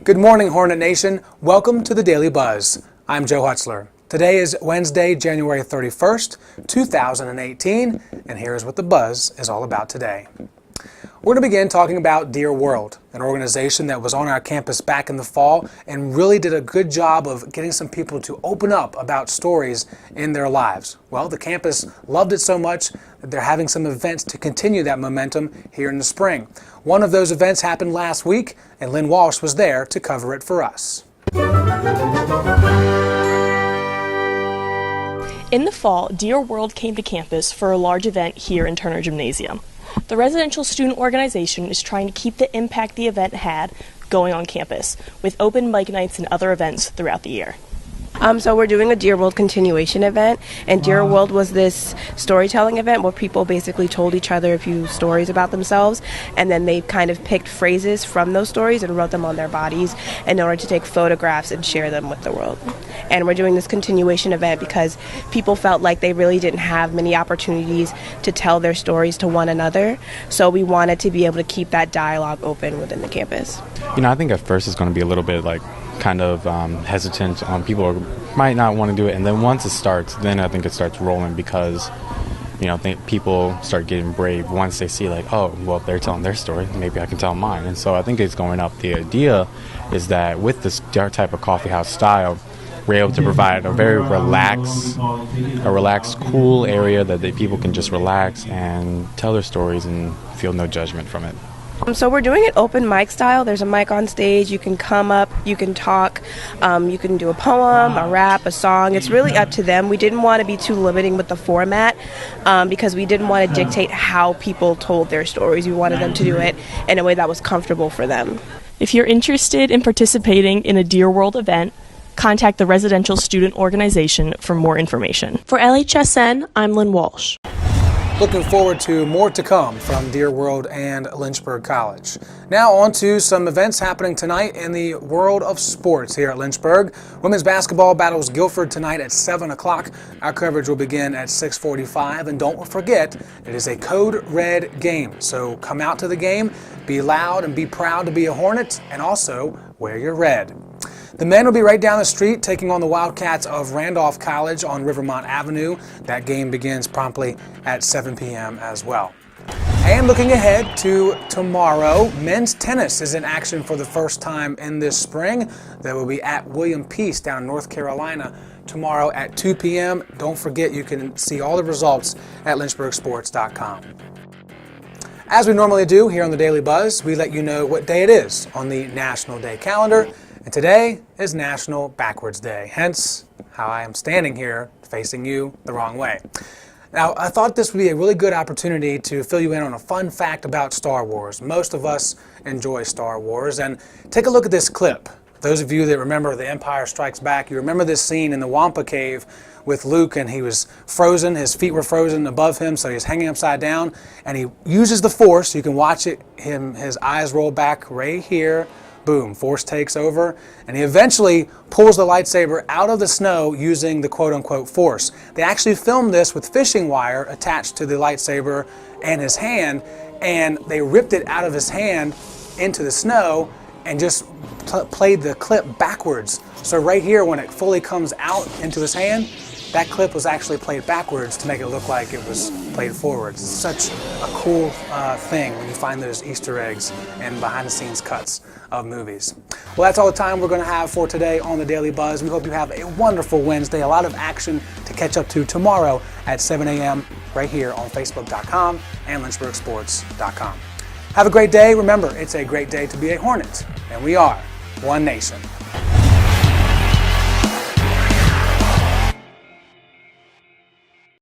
Good morning, Hornet Nation. Welcome to the Daily Buzz. I'm Joe Hutzler. Today is Wednesday, January 31st, 2018, and here's what the Buzz is all about today. We're going to begin talking about Dear World, an organization that was on our campus back in the fall and really did a good job of getting some people to open up about stories in their lives. Well, the campus loved it so much that they're having some events to continue that momentum here in the spring. One of those events happened last week, and Lynn Walsh was there to cover it for us. In the fall, Dear World came to campus for a large event here in Turner Gymnasium. The residential student organization is trying to keep the impact the event had going on campus, with open mic nights and other events throughout the year. So we're doing a Dear World continuation event, and Dear World was this storytelling event where people basically told each other a few stories about themselves, and then they kind of picked phrases from those stories and wrote them on their bodies in order to take photographs and share them with the world. And we're doing this continuation event because people felt like they really didn't have many opportunities to tell their stories to one another, so we wanted to be able to keep that dialogue open within the campus. I think at first it's going to be a little bit hesitant on people who might not want to do it, and then once it starts, then I think it starts rolling because I think people start getting brave once they see if they're telling their story, maybe I can tell mine. And so I think it's going up. The idea is that with this type of coffee house style, we're able to provide a very relaxed, cool area that people can just relax and tell their stories and feel no judgment from it. So we're doing it open mic style. There's a mic on stage. You can come up, you can talk, you can do a poem, a rap, a song. It's really up to them. We didn't want to be too limiting with the format because we didn't want to dictate how people told their stories. We wanted them to do it in a way that was comfortable for them. If you're interested in participating in a Dear World event, contact the residential student organization for more information. For LHSN, I'm Lynn Walsh. Looking forward to more to come from Dear World and Lynchburg College. Now on to some events happening tonight in the world of sports here at Lynchburg. Women's basketball battles Guilford tonight at 7 o'clock. Our coverage will begin at 6:45, and don't forget, it is a Code Red game. So come out to the game, be loud and be proud to be a Hornet, and also wear your red. The men will be right down the street taking on the Wildcats of Randolph College on Rivermont Avenue. That game begins promptly at 7 p.m. as well. And looking ahead to tomorrow, men's tennis is in action for the first time in this spring. They will be at William Peace down in North Carolina tomorrow at 2 p.m. Don't forget, you can see all the results at lynchburgsports.com. As we normally do here on the Daily Buzz, we let you know what day it is on the National Day calendar. And today is National Backwards Day, hence how I am standing here facing you the wrong way. Now, I thought this would be a really good opportunity to fill you in on a fun fact about Star Wars. Most of us enjoy Star Wars, and take a look at this clip. Those of you that remember The Empire Strikes Back, you remember this scene in the Wampa Cave with Luke, and he was frozen, his feet were frozen above him, so he's hanging upside down, and he uses the Force. You can watch it, his eyes roll back right here. Boom, Force takes over, and he eventually pulls the lightsaber out of the snow using the quote-unquote Force. They actually filmed this with fishing wire attached to the lightsaber and his hand, and they ripped it out of his hand into the snow and just played the clip backwards. So right here, when it fully comes out into his hand, that clip was actually played backwards to make it look like it was played forwards. It's such a cool thing when you find those Easter eggs and behind-the-scenes cuts of movies. Well, that's all the time we're going to have for today on the Daily Buzz. We hope you have a wonderful Wednesday, a lot of action to catch up to tomorrow at 7 a.m. right here on Facebook.com and LynchburgSports.com. Have a great day. Remember, it's a great day to be a Hornet, and we are one nation.